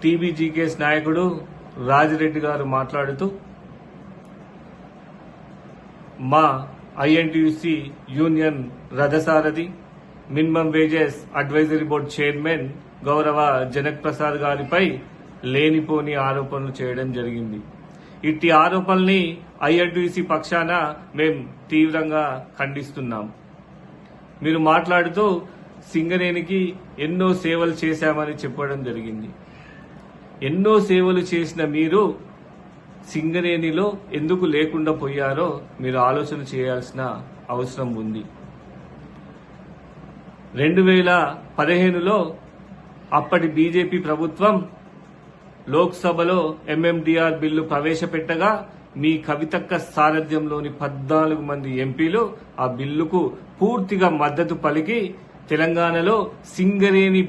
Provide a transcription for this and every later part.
TBGKS నాయకుడు రాజిరెడ్డి గారు మాట్లాడుతూ మా ఐఎన్టీయూసీ యూనియన్ రథసారథి minimum wages advisory board chairman గౌరవ జనక్ ప్రసాద్ గారిపై లేనిపోని ఆరోపణలు చేయడం జరిగింది. ఇట్టి ఆరోపణల్ని ఐఎన్టీయూసీ పక్షాన మేం తీవ్రంగా ఖండిస్తున్నాం. మీరు మాట్లాడుతూ సింగరేణికి ఎన్నో సేవలు చేశామని చెప్పడం జరిగింది. ఎన్నో సేవలు చేసిన మీరు సింగరేణిలో ఎందుకు లేకుండా పోయారో మీరు ఆలోచన చేయాల్సిన అవసరం ఉంది. 2015లో అప్పటి బీజేపీ ప్రభుత్వం లోక్సభలో ఎంఎండీఆర్ బిల్లు ప్రవేశపెట్టగా మీ కవితక్క సారథ్యంలోని 14 మంది ఎంపీలు ఆ బిల్లుకు పూర్తిగా మద్దతు పలికి తెలంగాణలో సింగరేణి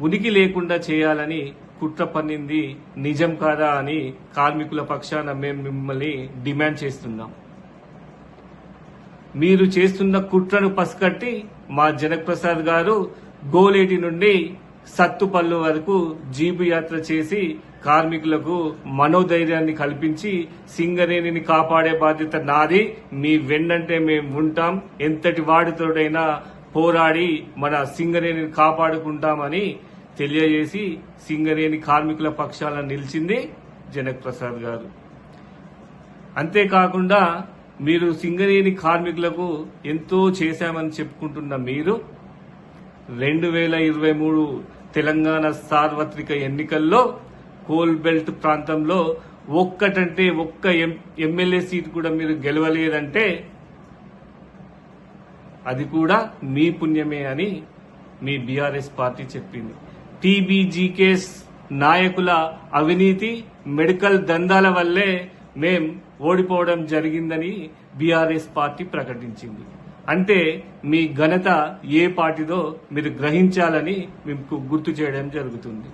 ఉనికి లేకుండా చేయాలని కుట్ర పన్నింది నిజం కాదా అని కార్మికుల పక్షాన మేము మిమ్మల్ని డిమాండ్ చేస్తున్నాం. మీరు చేస్తున్న కుట్రను పసికట్టి మా జనక్ ప్రసాద్ గారు గోలేటి నుండి సత్తుపల్లు వరకు జీపు యాత్ర చేసి కార్మికులకు మనోధైర్యాన్ని కల్పించి సింగరేణిని కాపాడే బాధ్యత నాది, మీ వెన్నంటే మేము ఉంటాం, ఎంతటి వాడితోడైనా పోరాడి మన సింగరేణిని కాపాడుకుంటామని తెలియజేసి సింగరేణి కార్మికుల పక్షాన నిలిచింది జనక్ ప్రసాద్ గారు. అంతేకాకుండా మీరు సింగరేణి కార్మికులకు ఎంతో చేశామని చెప్పుకుంటున్న మీరు 2023 తెలంగాణ సార్వత్రిక ఎన్నికల్లో కోల్ బెల్ట్ ప్రాంతంలో ఒక్కటంటే ఒక్క ఎమ్మెల్యే సీటు కూడా మీరు గెలవలేదంటే అది కూడా మీ పుణ్యమే అని మీ బీఆర్ఎస్ పార్టీ చెప్పింది. టీబీజీకేఎస్ నాయకుల అవినీతి మెడికల్ దందాల వల్లే మేం ఓడిపోవడం జరిగిందని బీఆర్ఎస్ పార్టీ ప్రకటించింది. అంటే మీ ఘనత ఏ పార్టీదో మీరు గ్రహించాలని మీకు గుర్తు చేయడం జరుగుతుంది.